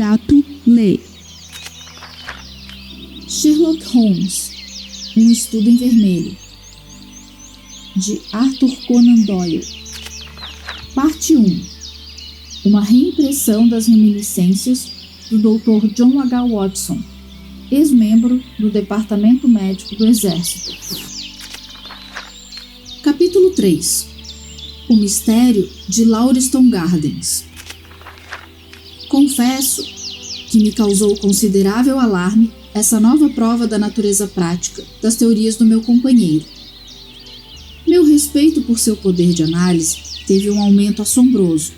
gato lê. Sherlock Holmes, um estudo em vermelho, de Arthur Conan Doyle. Parte 1. Uma reimpressão das reminiscências do Dr. John H. Watson, ex-membro do Departamento Médico do Exército. Capítulo 3. O mistério de Lauriston Gardens. Confesso que me causou considerável alarme essa nova prova da natureza prática das teorias do meu companheiro. Meu respeito por seu poder de análise teve um aumento assombroso.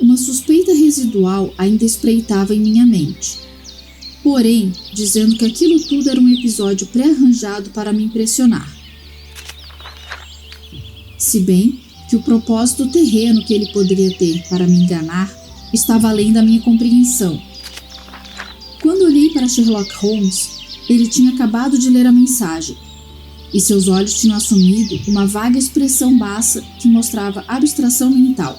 Uma suspeita residual ainda espreitava em minha mente, porém, dizendo que aquilo tudo era um episódio pré-arranjado para me impressionar. Se bem que o propósito terreno que ele poderia ter para me enganar estava além da minha compreensão. Quando olhei para Sherlock Holmes, ele tinha acabado de ler a mensagem, e seus olhos tinham assumido uma vaga expressão baça que mostrava abstração mental.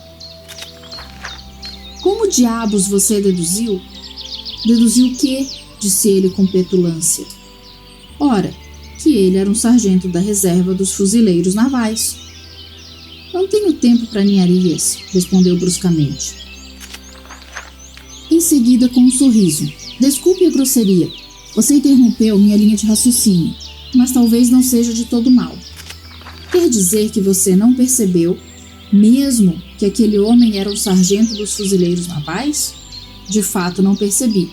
Como diabos você deduziu? Deduziu o quê? Disse ele com petulância. Ora, que ele era um sargento da reserva dos fuzileiros navais. Não tenho tempo para ninharias, respondeu bruscamente. Em seguida, com um sorriso. Desculpe a grosseria. Você interrompeu minha linha de raciocínio, mas talvez não seja de todo mal. Quer dizer que você não percebeu, mesmo que aquele homem era o sargento dos fuzileiros navais? De fato, não percebi.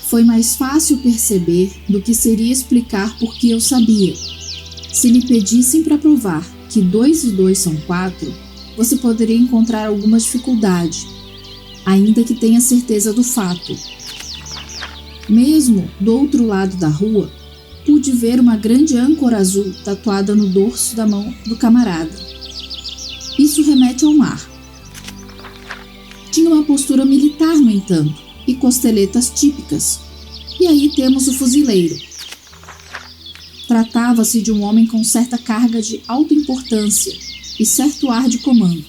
Foi mais fácil perceber do que seria explicar porque eu sabia. Se lhe pedissem para provar que 2 e 2 são 4, você poderia encontrar alguma dificuldade, ainda que tenha certeza do fato. Mesmo do outro lado da rua, pude ver uma grande âncora azul tatuada no dorso da mão do camarada. Isso remete ao mar. Tinha uma postura militar, no entanto, e costeletas típicas. E aí temos o fuzileiro. Tratava-se de um homem com certa carga de alta importância e certo ar de comando.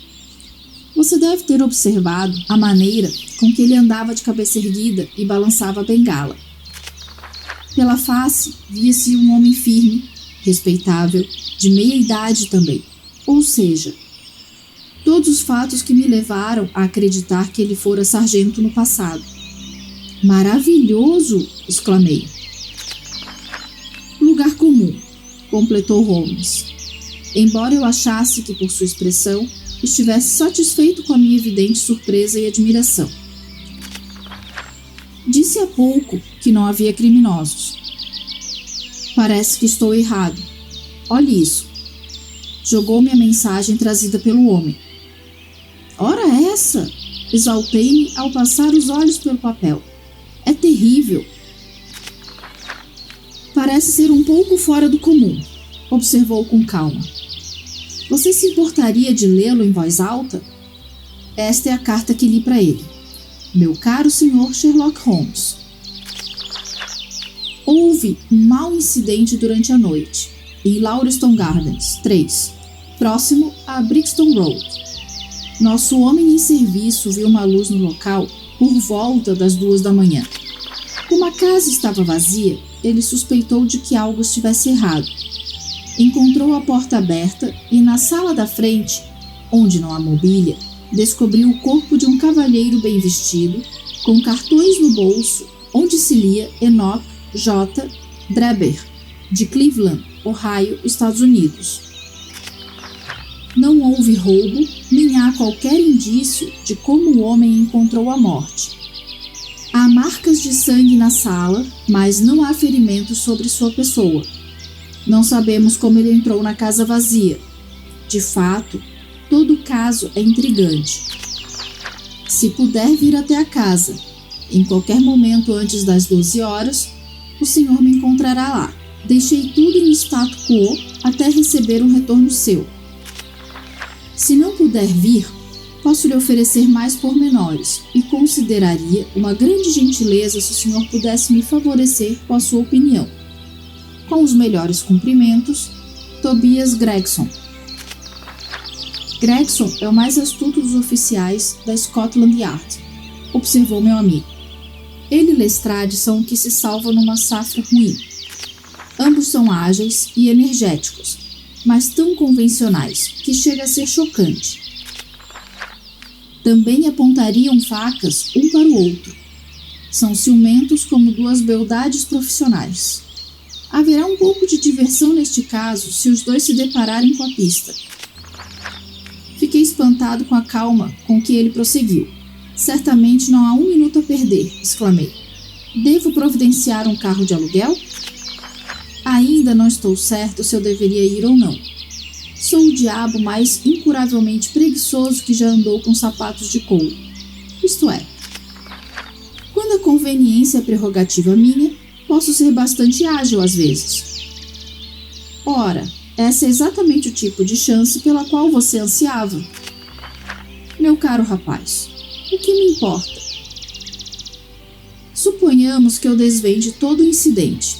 Você deve ter observado a maneira com que ele andava de cabeça erguida e balançava a bengala. Pela face, via-se um homem firme, respeitável, de meia idade também. Ou seja, todos os fatos que me levaram a acreditar que ele fora sargento no passado. Maravilhoso! Exclamei. Lugar comum, completou Holmes, embora eu achasse que, por sua expressão, estivesse satisfeito com a minha evidente surpresa e admiração. Disse há pouco que não havia criminosos. Parece que estou errado. Olhe isso. Jogou-me a mensagem trazida pelo homem. Ora essa! Exaltei-me ao passar os olhos pelo papel. É terrível. Parece ser um pouco fora do comum, observou com calma. Você se importaria de lê-lo em voz alta? Esta é a carta que li para ele. Meu caro Sr. Sherlock Holmes. Houve um mau incidente durante a noite, em Lauriston Gardens 3, próximo a Brixton Road. Nosso homem em serviço viu uma luz no local por volta das 2 da manhã. Como a casa estava vazia, ele suspeitou de que algo estivesse errado. Encontrou a porta aberta e na sala da frente, onde não há mobília, descobriu o corpo de um cavalheiro bem vestido, com cartões no bolso, onde se lia Enoch J. Drebber, de Cleveland, Ohio, Estados Unidos. Não houve roubo, nem há qualquer indício de como o homem encontrou a morte. Há marcas de sangue na sala, mas não há ferimentos sobre sua pessoa. Não sabemos como ele entrou na casa vazia. De fato, todo o caso é intrigante. Se puder vir até a casa, em qualquer momento antes das 12 horas, o senhor me encontrará lá. Deixei tudo em status quo até receber um retorno seu. Se não puder vir, posso lhe oferecer mais pormenores e consideraria uma grande gentileza se o senhor pudesse me favorecer com a sua opinião. Com os melhores cumprimentos, Tobias Gregson. Gregson é o mais astuto dos oficiais da Scotland Yard. observou meu amigo. Ele e Lestrade são o que se salva numa safra ruim. Ambos são ágeis e energéticos, mas tão convencionais que chega a ser chocante. Também apontariam facas um para o outro. São ciumentos como duas beldades profissionais. Haverá um pouco de diversão neste caso se os dois se depararem com a pista. Fiquei espantado com a calma com que ele prosseguiu. Certamente não há um minuto a perder, exclamei. Devo providenciar um carro de aluguel? Ainda não estou certo se eu deveria ir ou não. Sou o diabo mais incuravelmente preguiçoso que já andou com sapatos de couro. Isto é, quando a conveniência é prerrogativa minha, posso ser bastante ágil às vezes. Ora, essa é exatamente o tipo de chance pela qual você ansiava. Meu caro rapaz, o que me importa? Suponhamos que eu desvende todo o incidente.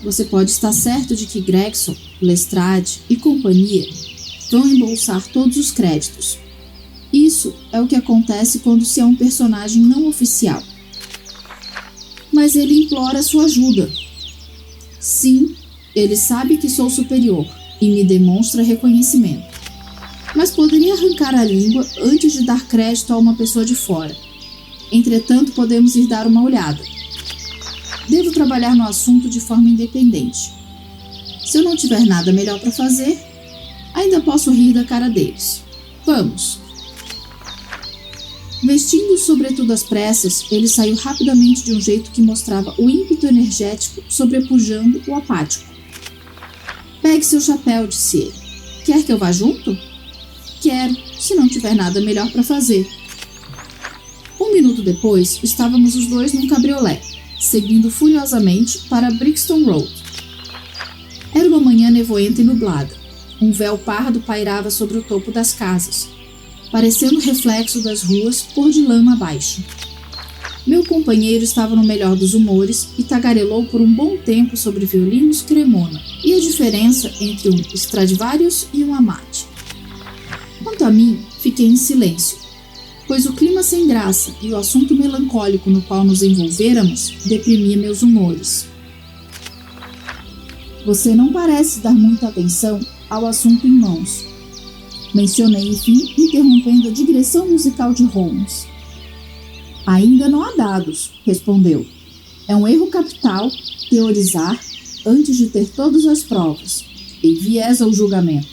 Você pode estar certo de que Gregson, Lestrade e companhia vão embolsar todos os créditos. Isso é o que acontece quando se é um personagem não oficial. Mas ele implora sua ajuda. Sim, ele sabe que sou superior e me demonstra reconhecimento. Mas poderia arrancar a língua antes de dar crédito a uma pessoa de fora. Entretanto, podemos ir dar uma olhada. Devo trabalhar no assunto de forma independente. Se eu não tiver nada melhor para fazer, ainda posso rir da cara deles. Vamos! Vestindo sobretudo às pressas, ele saiu rapidamente de um jeito que mostrava o ímpeto energético sobrepujando o apático. Pegue seu chapéu, disse ele. Quer que eu vá junto? Quero, se não tiver nada melhor para fazer. Um minuto depois, estávamos os dois num cabriolé, seguindo furiosamente para Brixton Road. Era uma manhã nevoenta e nublada. Um véu pardo pairava sobre o topo das casas, parecendo reflexo das ruas cor de lama abaixo. Meu companheiro estava no melhor dos humores e tagarelou por um bom tempo sobre violinos Cremona e a diferença entre um Stradivarius e um Amati. Quanto a mim, fiquei em silêncio, pois o clima sem graça e o assunto melancólico no qual nos envolvéramos deprimia meus humores. Você não parece dar muita atenção ao assunto em mãos, mencionei, enfim, interrompendo a digressão musical de Holmes. Ainda não há dados, respondeu. É um erro capital teorizar antes de ter todas as provas. Enviesa o julgamento.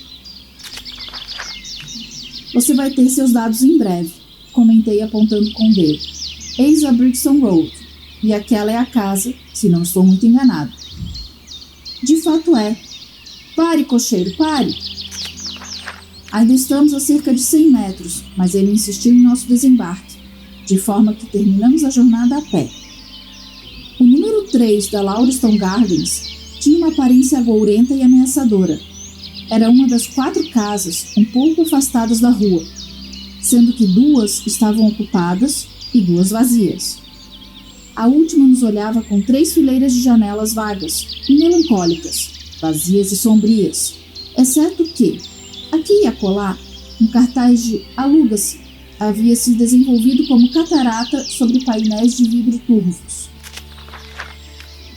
Você vai ter seus dados em breve, comentei apontando com o dedo. Eis a Brixton Road, e aquela é a casa, se não estou muito enganado. De fato é. Pare, cocheiro, pare! Ainda estamos a cerca de 100 metros, mas ele insistiu em nosso desembarque, de forma que terminamos a jornada a pé. O número 3 da Lauriston Gardens tinha uma aparência agourenta e ameaçadora. Era uma das 4 casas um pouco afastadas da rua, sendo que 2 estavam ocupadas e 2 vazias. A última nos olhava com 3 fileiras de janelas vagas e melancólicas, vazias e sombrias, exceto que, aqui e acolá, um cartaz de aluga-se havia se desenvolvido como catarata sobre painéis de vidro turvos.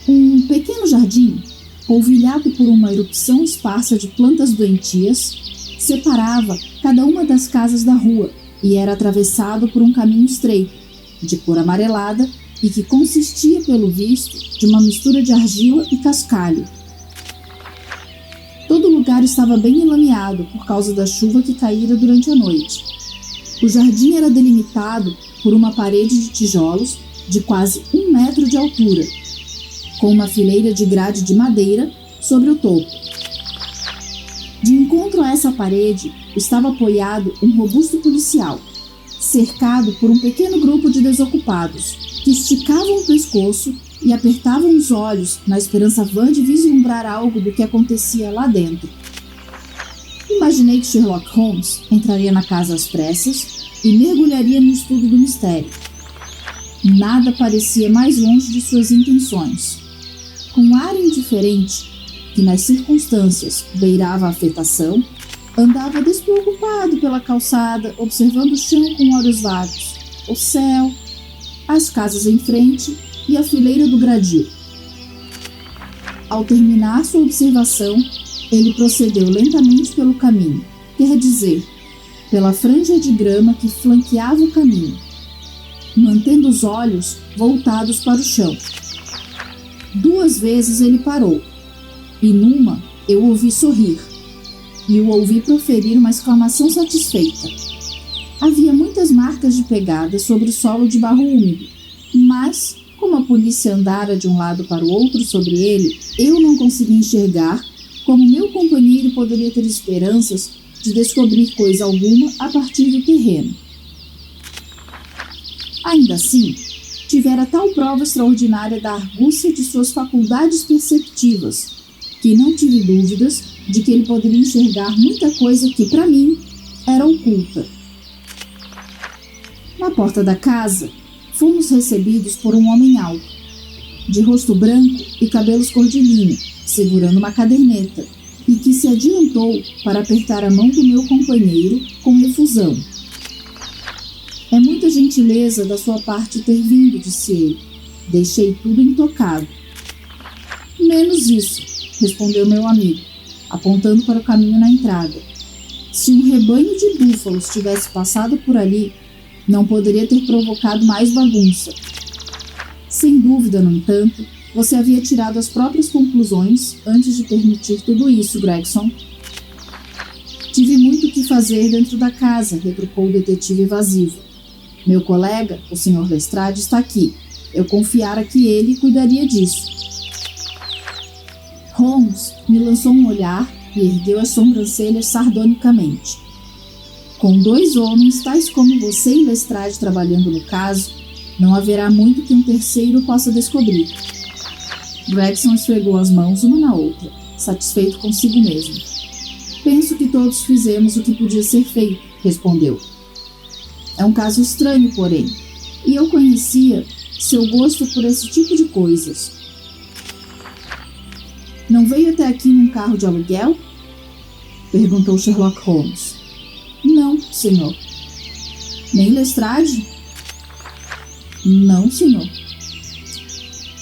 Um pequeno jardim, polvilhado por uma erupção esparsa de plantas doentias, separava cada uma das casas da rua e era atravessado por um caminho estreito, de cor amarelada e que consistia, pelo visto, de uma mistura de argila e cascalho. Todo o lugar estava bem enlameado por causa da chuva que caíra durante a noite. O jardim era delimitado por uma parede de tijolos de quase 1 metro de altura, com uma fileira de grade de madeira sobre o topo. De encontro a essa parede estava apoiado um robusto policial, cercado por um pequeno grupo de desocupados, que esticavam o pescoço e apertavam os olhos na esperança vã de vislumbrar algo do que acontecia lá dentro. Imaginei que Sherlock Holmes entraria na casa às pressas e mergulharia no estudo do mistério. Nada parecia mais longe de suas intenções. Com um ar indiferente, que nas circunstâncias beirava a afetação, andava despreocupado pela calçada, observando o chão com olhos vagos, o céu as casas em frente e a fileira do gradil. Ao terminar sua observação, ele procedeu lentamente pelo caminho, quer dizer, pela franja de grama que flanqueava o caminho, mantendo os olhos voltados para o chão. 2 vezes ele parou, e numa eu ouvi sorrir, e o ouvi proferir uma exclamação satisfeita. Havia muitas marcas de pegadas sobre o solo de barro úmido, mas, como a polícia andara de um lado para o outro sobre ele, eu não consegui enxergar como meu companheiro poderia ter esperanças de descobrir coisa alguma a partir do terreno. Ainda assim, tivera tal prova extraordinária da argúcia de suas faculdades perceptivas, que não tive dúvidas de que ele poderia enxergar muita coisa que, para mim, era oculta. Na porta da casa, fomos recebidos por um homem alto, de rosto branco e cabelos cor de linho, segurando uma caderneta, e que se adiantou para apertar a mão do meu companheiro com efusão. É muita gentileza da sua parte ter vindo, disse ele. Deixei tudo intocado. Menos isso, respondeu meu amigo, apontando para o caminho na entrada. Se um rebanho de búfalos tivesse passado por ali, não poderia ter provocado mais bagunça. Sem dúvida, no entanto, você havia tirado as próprias conclusões antes de permitir tudo isso, Gregson. Tive muito o que fazer dentro da casa, retrucou o detetive evasivo. Meu colega, o Sr. Lestrade, está aqui. Eu confiara que ele cuidaria disso. Holmes me lançou um olhar e ergueu as sobrancelhas sardonicamente. Com 2 homens tais como você e Lestrade trabalhando no caso, não haverá muito que um terceiro possa descobrir. Gregson esfregou as mãos uma na outra, satisfeito consigo mesmo. Penso que todos fizemos o que podia ser feito, respondeu. É um caso estranho, porém, e eu conhecia seu gosto por esse tipo de coisas. Não veio até aqui num carro de aluguel? Perguntou Sherlock Holmes. Não, senhor. Nem Lestrade? Não, senhor.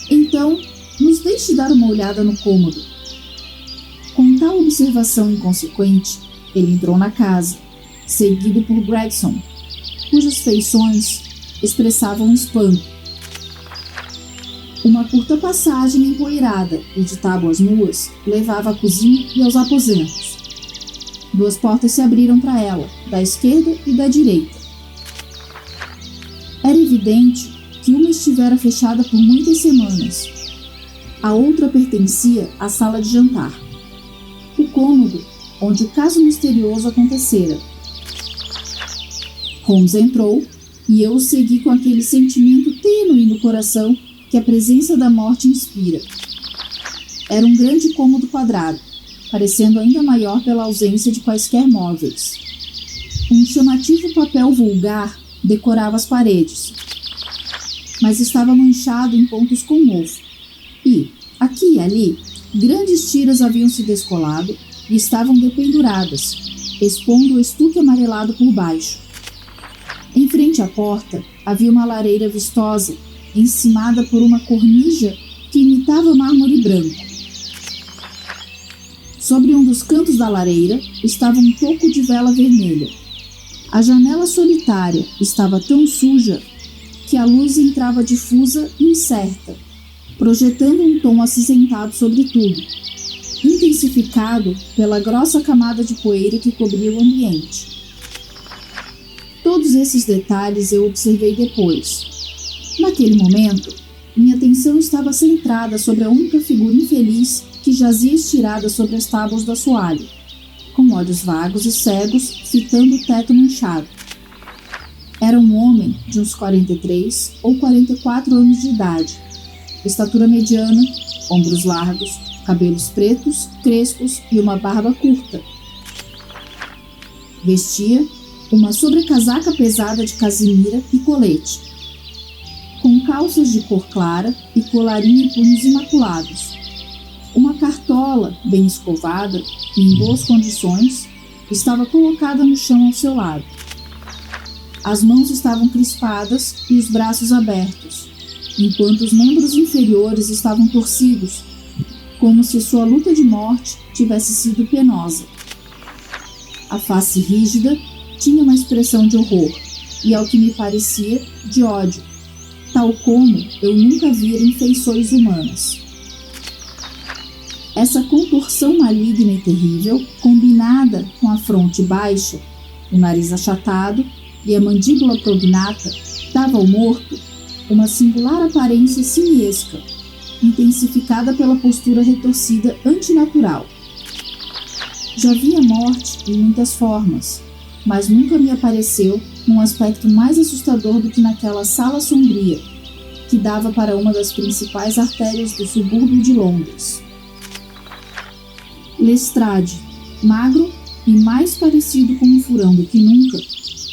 Então, nos deixe dar uma olhada no cômodo. Com tal observação inconsequente, ele entrou na casa, seguido por Gregson, cujas feições expressavam espanto. Uma curta passagem empoeirada e de tábuas nuas levava à cozinha e aos aposentos. 2 portas se abriram para ela, da esquerda e da direita. Era evidente que uma estivera fechada por muitas semanas. A outra pertencia à sala de jantar, o cômodo onde o caso misterioso acontecera. Holmes entrou e eu o segui com aquele sentimento tênue no coração que a presença da morte inspira. Era um grande cômodo quadrado, parecendo ainda maior pela ausência de quaisquer móveis. Um chamativo papel vulgar decorava as paredes, mas estava manchado em pontos com mofo. E, aqui e ali, grandes tiras haviam se descolado e estavam dependuradas, expondo o estuque amarelado por baixo. Em frente à porta, havia uma lareira vistosa, encimada por uma cornija que imitava mármore branco. Sobre um dos cantos da lareira estava um toco de vela vermelha. A janela solitária estava tão suja que a luz entrava difusa e incerta, projetando um tom acinzentado sobre tudo, intensificado pela grossa camada de poeira que cobria o ambiente. Todos esses detalhes eu observei depois. Naquele momento, minha atenção estava centrada sobre a única figura infeliz que jazia estirada sobre as tábuas do assoalho, com olhos vagos e cegos fitando o teto manchado. Era um homem de uns 43 ou 44 anos de idade, estatura mediana, ombros largos, cabelos pretos, crespos e uma barba curta. Vestia uma sobrecasaca pesada de casimira e colete, com calças de cor clara e colarinho e punhos imaculados. Uma cartola, bem escovada e em boas condições, estava colocada no chão ao seu lado. As mãos estavam crispadas e os braços abertos, enquanto os membros inferiores estavam torcidos, como se sua luta de morte tivesse sido penosa. A face rígida tinha uma expressão de horror e, ao que me parecia, de ódio, tal como eu nunca vira em feições humanas. Essa contorção maligna e terrível, combinada com a fronte baixa, o nariz achatado e a mandíbula prognata, dava ao morto uma singular aparência simiesca, intensificada pela postura retorcida antinatural. Já vi a morte em muitas formas, mas nunca me apareceu num aspecto mais assustador do que naquela sala sombria, que dava para uma das principais artérias do subúrbio de Londres. Lestrade, magro e mais parecido com um furão do que nunca,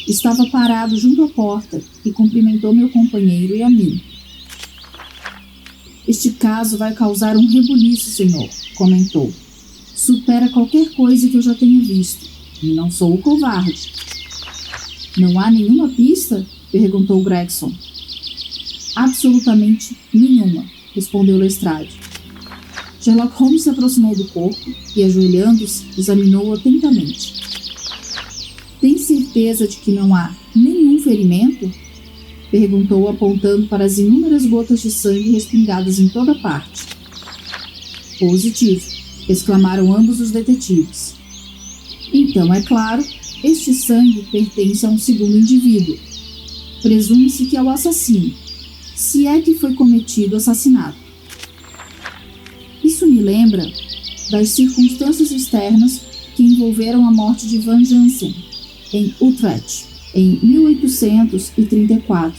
estava parado junto à porta e cumprimentou meu companheiro e a mim. Este caso vai causar um rebuliço, senhor, comentou. Supera qualquer coisa que eu já tenha visto, e não sou o covarde. Não há nenhuma pista? Perguntou Gregson. Absolutamente nenhuma, respondeu Lestrade. Sherlock Holmes se aproximou do corpo e, ajoelhando-se, examinou-o atentamente. Tem certeza de que não há nenhum ferimento? Perguntou, apontando para as inúmeras gotas de sangue respingadas em toda parte. Positivo, exclamaram ambos os detetives. Então, é claro, este sangue pertence a um segundo indivíduo. Presume-se que é o assassino, se é que foi cometido o assassinato. Isso me lembra das circunstâncias externas que envolveram a morte de Van Jansen, em Utrecht, em 1834.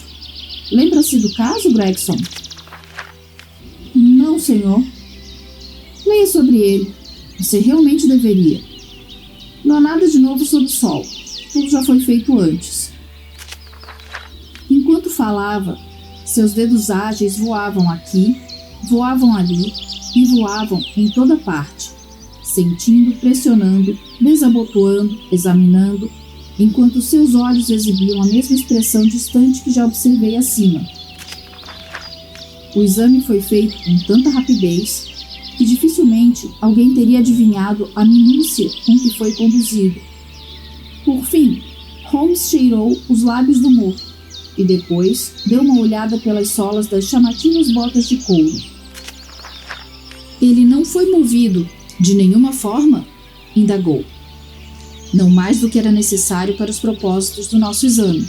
Lembra-se do caso, Gregson? Não, senhor. Leia sobre ele. Você realmente deveria. Não há nada de novo sob o sol. Tudo já foi feito antes. Enquanto falava, seus dedos ágeis voavam aqui, voavam ali e voavam em toda parte, sentindo, pressionando, desabotoando, examinando, enquanto seus olhos exibiam a mesma expressão distante que já observei acima. O exame foi feito com tanta rapidez que dificilmente alguém teria adivinhado a minúcia com que foi conduzido. Por fim, Holmes cheirou os lábios do morto e depois deu uma olhada pelas solas das chamativas botas de couro. Ele não foi movido de nenhuma forma? Indagou. Não mais do que era necessário para os propósitos do nosso exame.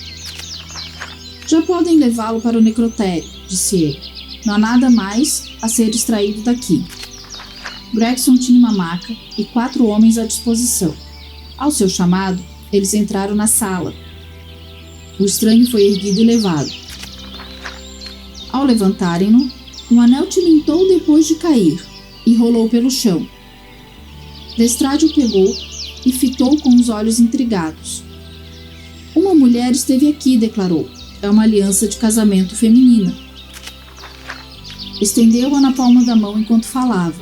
Já podem levá-lo para o necrotério, disse ele. Não há nada mais a ser extraído daqui. Gregson tinha uma maca e 4 homens à disposição. Ao seu chamado, eles entraram na sala. O estranho foi erguido e levado. Ao levantarem-no, um anel tilintou depois de cair e rolou pelo chão. Lestrade o pegou e fitou com os olhos intrigados. Uma mulher esteve aqui, declarou. É uma aliança de casamento feminina. Estendeu-a na palma da mão enquanto falava.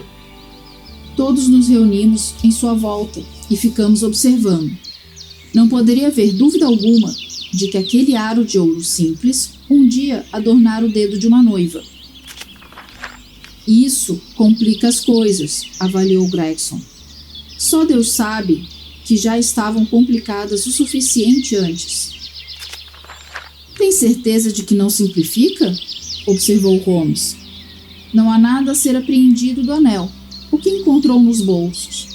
Todos nos reunimos em sua volta e ficamos observando. Não poderia haver dúvida alguma de que aquele aro de ouro simples um dia adornara o dedo de uma noiva. Isso complica as coisas, avaliou Gregson. Só Deus sabe que já estavam complicadas o suficiente antes. Tem certeza de que não simplifica? Observou Holmes. Não há nada a ser apreendido do anel. O que encontrou nos bolsos?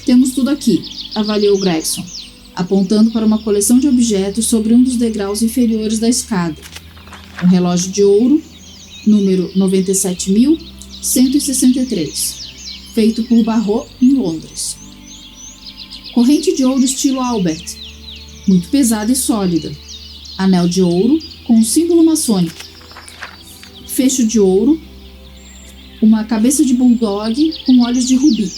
Temos tudo aqui, avaliou Gregson, apontando para uma coleção de objetos sobre um dos degraus inferiores da escada. Um relógio de ouro, número 97.163, feito por Barrault em Londres. Corrente de ouro estilo Albert, muito pesada e sólida. Anel de ouro com símbolo maçônico. Fecho de ouro, uma cabeça de bulldog com olhos de rubi.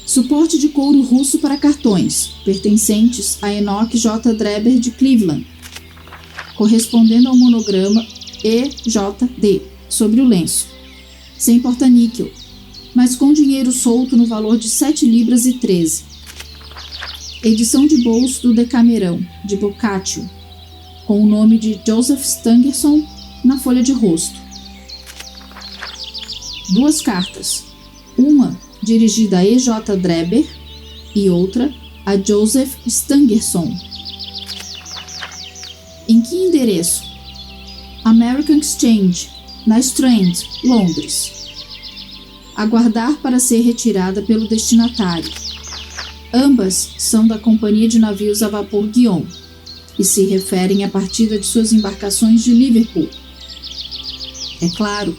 Suporte de couro russo para cartões, pertencentes a Enoch J. Drebber de Cleveland, correspondendo ao monograma EJD sobre o lenço, sem porta-níquel, mas com dinheiro solto no valor de 7 libras e 13. edição de bolso do Decamerão, de Boccaccio, com o nome de Joseph Stangerson na folha de rosto. 2 cartas, uma dirigida a E.J. Dreber e outra a Joseph Stangerson. Em que endereço? American Exchange, na Strand, Londres. Aguardar para ser retirada pelo destinatário. Ambas são da Companhia de Navios a Vapor Guion e se referem à partida de suas embarcações de Liverpool. É claro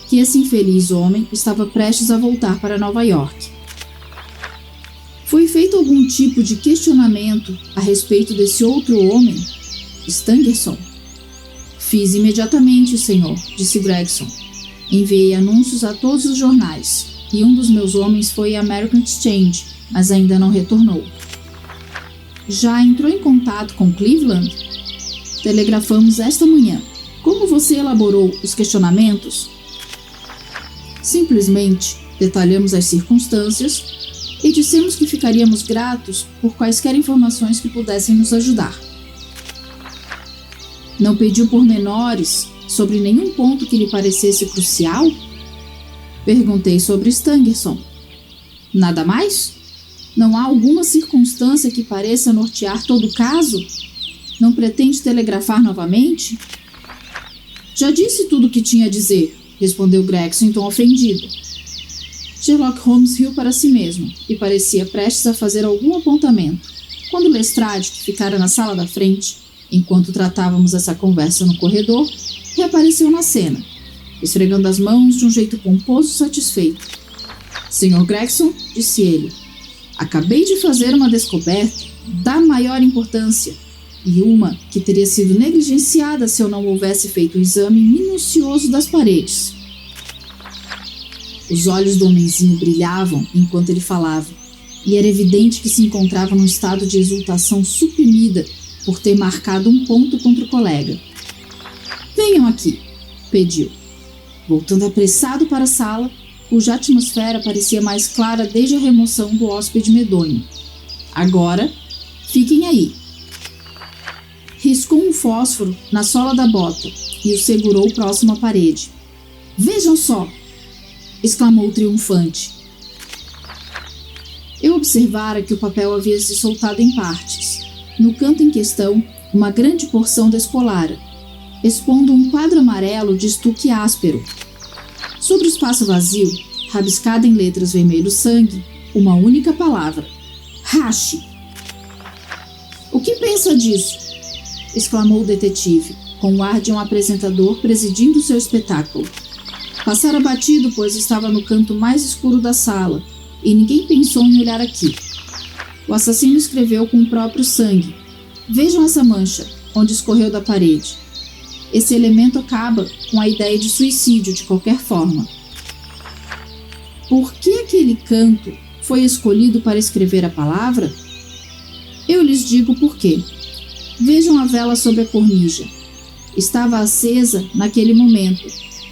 que esse infeliz homem estava prestes a voltar para Nova York. Foi feito algum tipo de questionamento a respeito desse outro homem, Stangerson? Fiz imediatamente, senhor, disse Gregson. Enviei anúncios a todos os jornais, e um dos meus homens foi à American Exchange, mas ainda não retornou. Já entrou em contato com Cleveland? Telegrafamos esta manhã. Como você elaborou os questionamentos? Simplesmente detalhamos as circunstâncias e dissemos que ficaríamos gratos por quaisquer informações que pudessem nos ajudar. Não pediu pormenores sobre nenhum ponto que lhe parecesse crucial? Perguntei sobre Stangerson. Nada mais? Não há alguma circunstância que pareça nortear todo o caso? Não pretende telegrafar novamente? Já disse tudo o que tinha a dizer, respondeu Gregson em tom ofendido. Sherlock Holmes riu para si mesmo e parecia prestes a fazer algum apontamento, quando Lestrade, que ficara na sala da frente, enquanto tratávamos essa conversa no corredor, reapareceu na cena, esfregando as mãos de um jeito pomposo e satisfeito. Sr. Gregson, disse ele, acabei de fazer uma descoberta da maior importância, e uma que teria sido negligenciada se eu não houvesse feito o exame minucioso das paredes. Os olhos do homenzinho brilhavam enquanto ele falava, e era evidente que se encontrava num estado de exultação suprimida por ter marcado um ponto contra o colega. Venham aqui, pediu, voltando apressado para a sala, cuja atmosfera parecia mais clara desde a remoção do hóspede medonho. Agora, fiquem aí. Riscou um fósforo na sola da bota e o segurou próximo à parede. Vejam só! Exclamou triunfante. Eu observara que o papel havia se soltado em partes. No canto em questão, uma grande porção descolara, expondo um quadro amarelo de estuque áspero. Sobre o espaço vazio, rabiscada em letras vermelho sangue, uma única palavra: rache. O que pensa disso? Exclamou o detetive, com o ar de um apresentador presidindo seu espetáculo. Passara batido, pois estava no canto mais escuro da sala, e ninguém pensou em olhar aqui. O assassino escreveu com o próprio sangue. Vejam essa mancha, onde escorreu da parede. Esse elemento acaba com a ideia de suicídio de qualquer forma. Por que aquele canto foi escolhido para escrever a palavra? Eu lhes digo por quê. Vejam a vela sobre a cornija. Estava acesa naquele momento,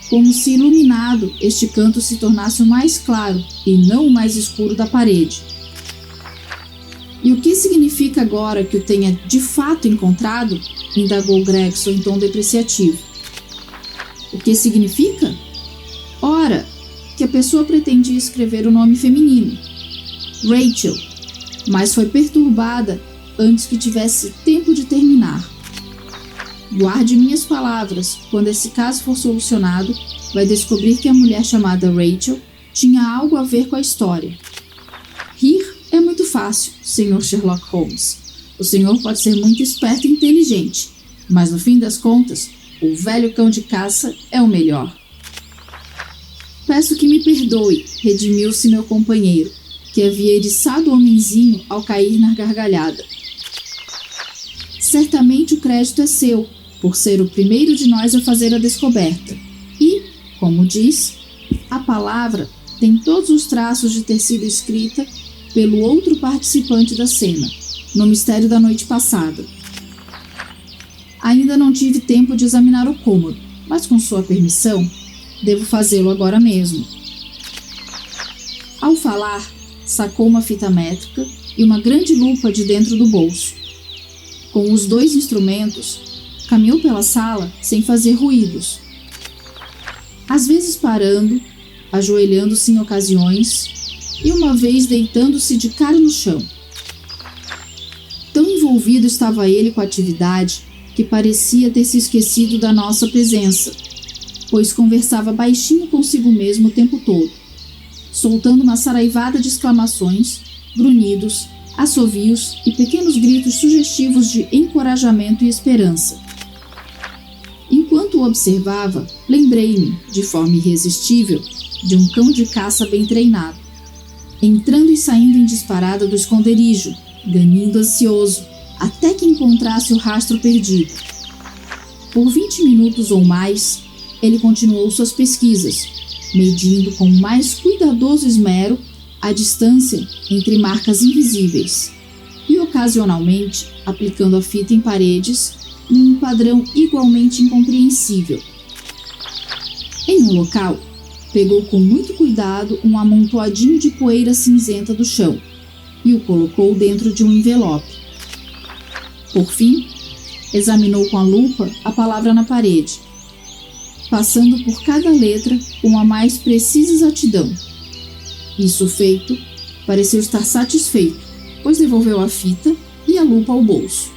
como se iluminado este canto se tornasse o mais claro e não o mais escuro da parede. E o que significa agora que o tenha de fato encontrado? Indagou Gregson em tom depreciativo. O que significa? Ora, que a pessoa pretendia escrever o nome feminino, Rachel, mas foi perturbada antes que tivesse tempo de terminar. Guarde minhas palavras, quando esse caso for solucionado, vai descobrir que a mulher chamada Rachel tinha algo a ver com a história. Rir é muito fácil, Sr. Sherlock Holmes. O senhor pode ser muito esperto e inteligente, mas no fim das contas, o velho cão de caça é o melhor. Peço que me perdoe, redimiu-se meu companheiro, que havia eriçado o homenzinho ao cair na gargalhada. Certamente o crédito é seu, por ser o primeiro de nós a fazer a descoberta. E, como diz, a palavra tem todos os traços de ter sido escrita pelo outro participante da cena, no mistério da noite passada. Ainda não tive tempo de examinar o cômodo, mas com sua permissão, devo fazê-lo agora mesmo. Ao falar, sacou uma fita métrica e uma grande lupa de dentro do bolso. Com os 2 instrumentos, caminhou pela sala sem fazer ruídos, às vezes parando, ajoelhando-se em ocasiões e uma vez deitando-se de cara no chão. Tão envolvido estava ele com a atividade que parecia ter se esquecido da nossa presença, pois conversava baixinho consigo mesmo o tempo todo, soltando uma saraivada de exclamações, grunhidos, assovios e pequenos gritos sugestivos de encorajamento e esperança. Enquanto o observava, lembrei-me, de forma irresistível, de um cão de caça bem treinado, entrando e saindo em disparada do esconderijo, ganindo ansioso, até que encontrasse o rastro perdido. Por 20 minutos ou mais, ele continuou suas pesquisas, medindo com o mais cuidadoso esmero a distância entre marcas invisíveis e, ocasionalmente, aplicando a fita em paredes num padrão igualmente incompreensível. Em um local, pegou com muito cuidado um amontoadinho de poeira cinzenta do chão e o colocou dentro de um envelope. Por fim, examinou com a lupa a palavra na parede, passando por cada letra com a mais precisa exatidão. Isso feito, pareceu estar satisfeito, pois devolveu a fita e a lupa ao bolso.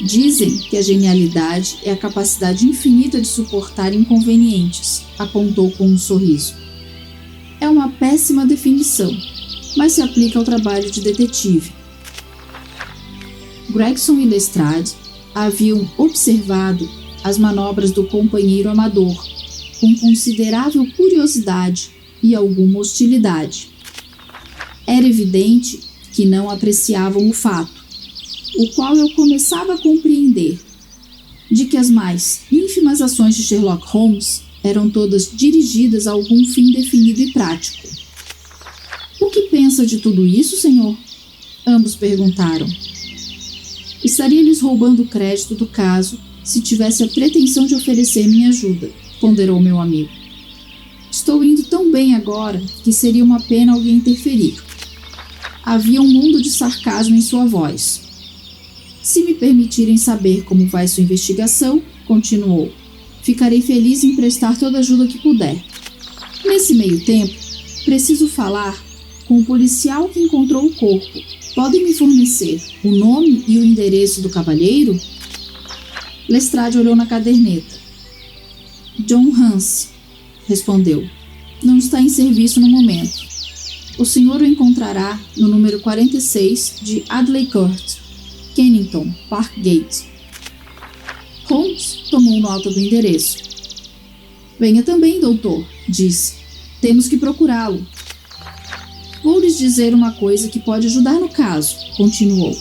Dizem que a genialidade é a capacidade infinita de suportar inconvenientes, apontou com um sorriso. É uma péssima definição, mas se aplica ao trabalho de detetive. Gregson e Lestrade haviam observado as manobras do companheiro amador com considerável curiosidade e alguma hostilidade. Era evidente que não apreciavam o fato, o qual eu começava a compreender, de que as mais ínfimas ações de Sherlock Holmes eram todas dirigidas a algum fim definido e prático. O que pensa de tudo isso, senhor? Ambos perguntaram. Estaria lhes roubando o crédito do caso se tivesse a pretensão de oferecer minha ajuda, ponderou meu amigo. Estou indo tão bem agora que seria uma pena alguém interferir. Havia um mundo de sarcasmo em sua voz. Se me permitirem saber como vai sua investigação, continuou, ficarei feliz em prestar toda a ajuda que puder. Nesse meio tempo, preciso falar com o policial que encontrou o corpo. Podem me fornecer o nome e o endereço do cavalheiro? Lestrade olhou na caderneta. John Hans, respondeu. Não está em serviço no momento. O senhor o encontrará no número 46 de Adley Court, Kennington, Parkgate. Holmes tomou nota do endereço. Venha também, doutor, disse. Temos que procurá-lo. Vou lhes dizer uma coisa que pode ajudar no caso, continuou,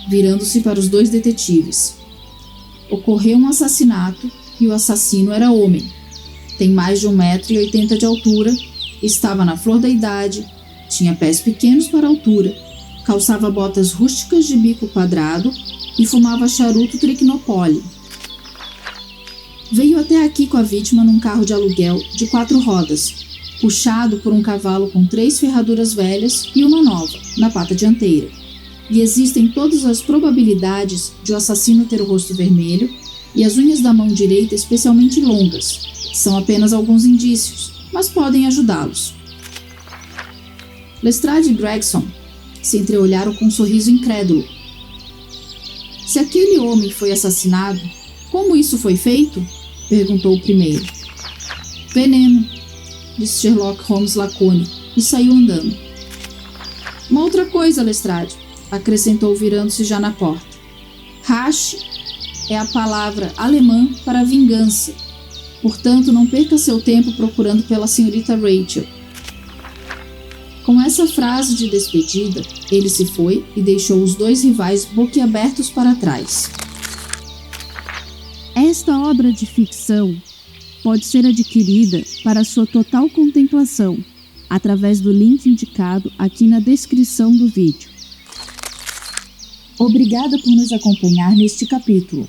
virando-se para os 2 detetives. Ocorreu um assassinato e o assassino era homem. Tem mais de 1,80 m de altura, estava na flor da idade, tinha pés pequenos para a altura, calçava botas rústicas de bico quadrado e fumava charuto triquinopole. Veio até aqui com a vítima num carro de aluguel de 4 rodas, puxado por um cavalo com 3 ferraduras velhas e uma nova, na pata dianteira. E existem todas as probabilidades de o assassino ter o rosto vermelho e as unhas da mão direita especialmente longas. São apenas alguns indícios, mas podem ajudá-los. Lestrade e Gregson se entreolharam com um sorriso incrédulo. Se aquele homem foi assassinado, como isso foi feito? Perguntou o primeiro. Veneno, disse Sherlock Holmes lacônico, e saiu andando. Uma outra coisa, Lestrade, acrescentou virando-se já na porta. Rache é a palavra alemã para vingança, portanto não perca seu tempo procurando pela senhorita Rachel. Com essa frase de despedida, ele se foi e deixou os 2 rivais boquiabertos para trás. Esta obra de ficção pode ser adquirida para sua total contemplação através do link indicado aqui na descrição do vídeo. Obrigada por nos acompanhar neste capítulo.